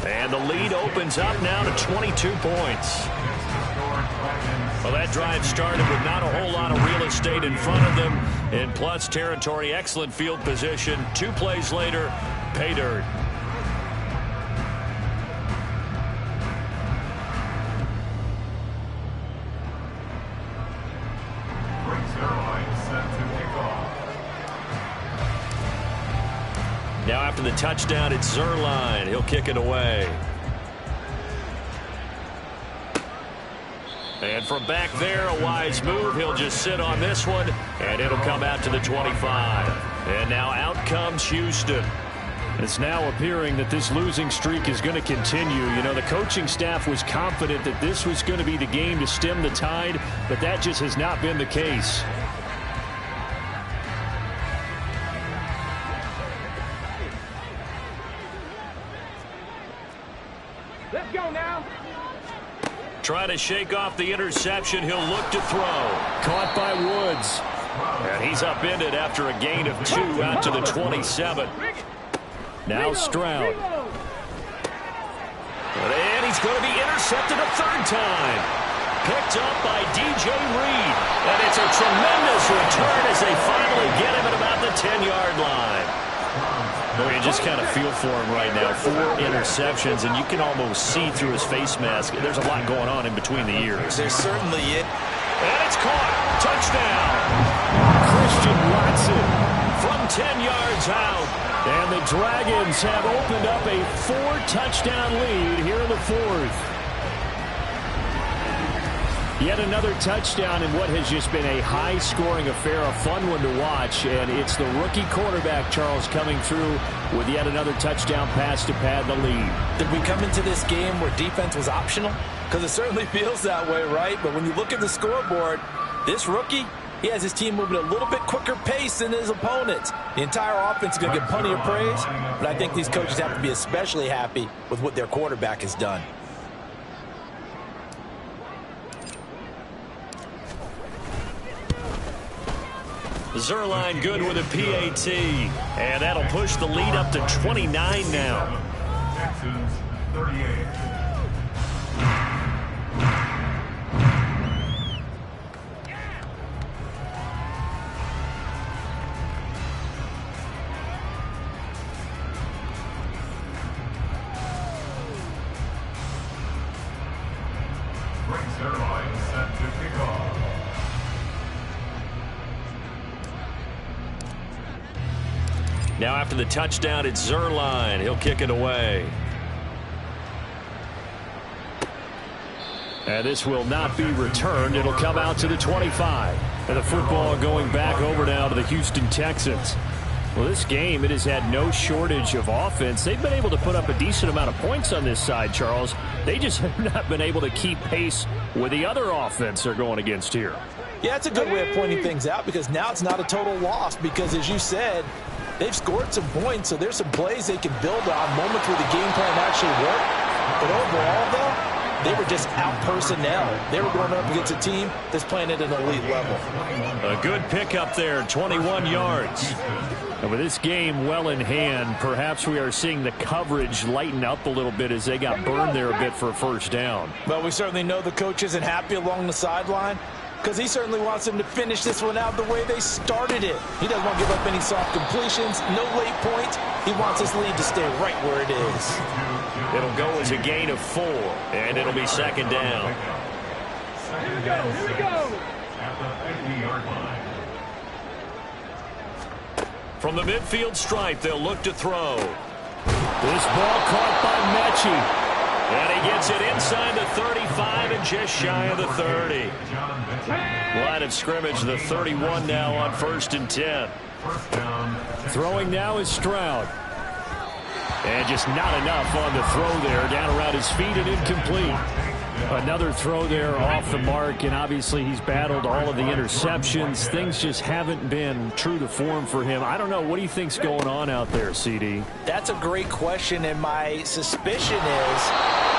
And the lead opens up now to 22 points. Well, that drive started with not a whole lot of real estate in front of them. In plus territory, excellent field position. 2 plays later, pay dirt. Now after the touchdown, it's Zerline. He'll kick it away. And from back there, a wise move. He'll just sit on this one, and it'll come out to the 25. And now out comes Houston. It's now appearing that this losing streak is going to continue. You know, the coaching staff was confident that this was going to be the game to stem the tide, but that just has not been the case. Let's go now. Trying to shake off the interception. He'll look to throw. Caught by Woods. And he's upended after a gain of 2 out to the 27. Now Stroud. And he's going to be intercepted a 3rd time. Picked up by DJ Reed. And it's a tremendous return as they finally get him at about the 10-yard line. Well, you just kind of feel for him right now. 4 interceptions, and you can almost see through his face mask. There's a lot going on in between the ears. There's certainly it. And it's caught. Touchdown. Christian Watson from 10 yards out. And the Dragons have opened up a 4-touchdown lead here in the 4th. Yet another touchdown in what has just been a high-scoring affair, a fun one to watch. And it's the rookie quarterback, Charles, coming through with yet another touchdown pass to pad the lead. Did we come into this game where defense was optional? Because it certainly feels that way, right? But when you look at the scoreboard, this rookie, he has his team moving at a little bit quicker pace than his opponents. The entire offense is going to get plenty of praise, but I think these coaches have to be especially happy with what their quarterback has done. Zerline good with a PAT. And that'll push the lead up to 29 now. Texans 38. brings their line set to kick off. Now after the touchdown, it's Zerline. He'll kick it away. And this will not be returned. It'll come out to the 25. And the football going back over now to the Houston Texans. Well, this game, it has had no shortage of offense. They've been able to put up a decent amount of points on this side, Charles. They just have not been able to keep pace with the other offense they're going against here. Yeah, it's a good way of pointing things out because now it's not a total loss because, as you said, they've scored some points, so there's some plays they can build on, moments where the game plan actually worked. But overall, though, they were just out personnel. They were going up against a team that's playing at an elite level. A good pickup there, 21 yards. And with this game well in hand, perhaps we are seeing the coverage lighten up a little bit as they got burned there a bit for a first down. Well, we certainly know the coach isn't happy along the sideline because he certainly wants them to finish this one out the way they started it. He doesn't want to give up any soft completions, no late points. He wants his lead to stay right where it is. It'll go as a gain of 4, and it'll be second down. Here we go, here we go. At the 50-yard line. From the midfield stripe, they'll look to throw. This ball caught by Mechie. And he gets it inside the 35 and just shy of the 30. Line of scrimmage, the 31 now on 1st and 10. First down. Throwing now is Stroud. And just not enough on the throw there. Down around his feet and incomplete. Another throw there off the mark, and obviously he's battled all of the interceptions. Things just haven't been true to form for him. I don't know. What do you think's going on out there, CD? That's a great question, and my suspicion is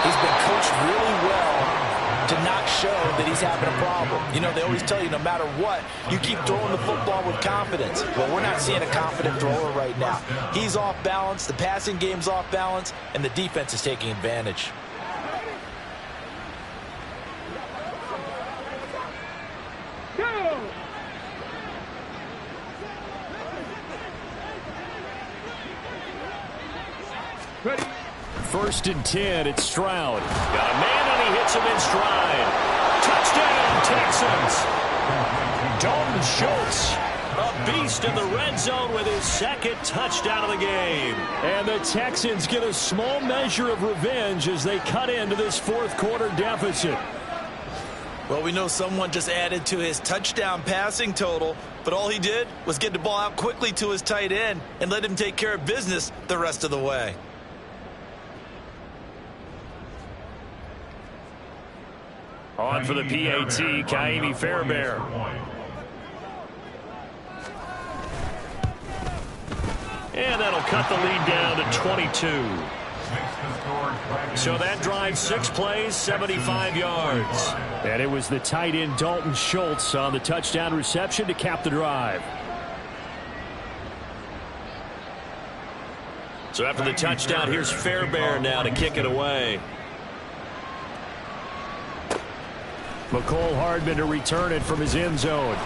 he's been coached really well to not show that he's having a problem. You know, they always tell you no matter what, you keep throwing the football with confidence. Well, we're not seeing a confident thrower right now. He's off balance, the passing game's off balance, and the defense is taking advantage. Go! Ready? 1st and 10, it's Stroud. Got a man, and he hits him in stride. Touchdown, Texans. Dalton Schultz, a beast in the red zone with his 2nd touchdown of the game. And the Texans get a small measure of revenge as they cut into this 4th quarter deficit. Well, we know someone just added to his touchdown passing total, but all he did was get the ball out quickly to his tight end and let him take care of business the rest of the way. On for the PAT, Kaimi Fairbairn. And that'll cut the lead down to 22. So that drives 6 plays, 75 yards. And it was the tight end Dalton Schultz on the touchdown reception to cap the drive. So after the touchdown, here's Fairbairn now to kick it away. McCole Hardman to return it from his end zone.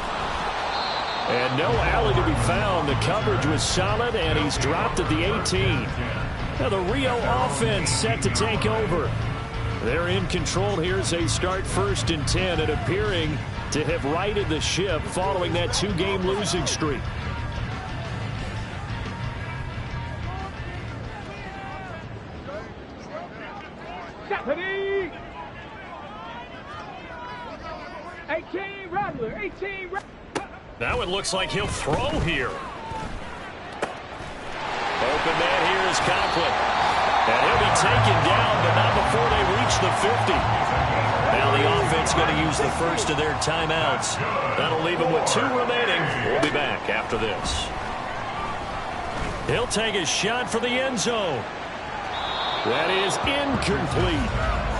And no alley to be found. The coverage was solid, and he's dropped at the 18. Now the Rio offense set to take over. They're in control here as they start 1st and 10 and appearing to have righted the ship following that 2-game losing streak. Ready? 18 Rattler, 18 Rattler. Now it looks like he'll throw here. Open man here is Conklin. And he'll be taken down, but not before they reach the 50. Now the offense going to use the first of their timeouts. That'll leave them with 2 remaining. We'll be back after this. He'll take a shot for the end zone. That is incomplete.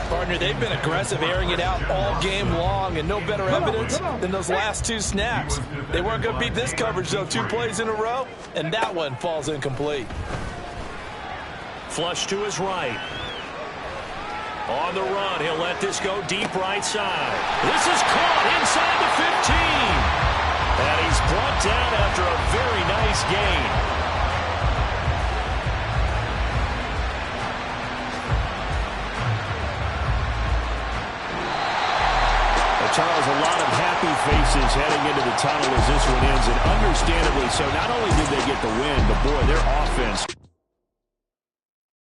Partner, they've been aggressive, airing it out all game long, and no better evidence than those last 2 snaps. They weren't going to beat this coverage, though. 2 plays in a row, and that one falls incomplete. Flush to his right. On the run, he'll let this go deep right side. This is caught inside the 15. And he's brought down after a very nice gain. Charles, a lot of happy faces heading into the tunnel as this one ends, and understandably so. Not only did they get the win, but boy, their offense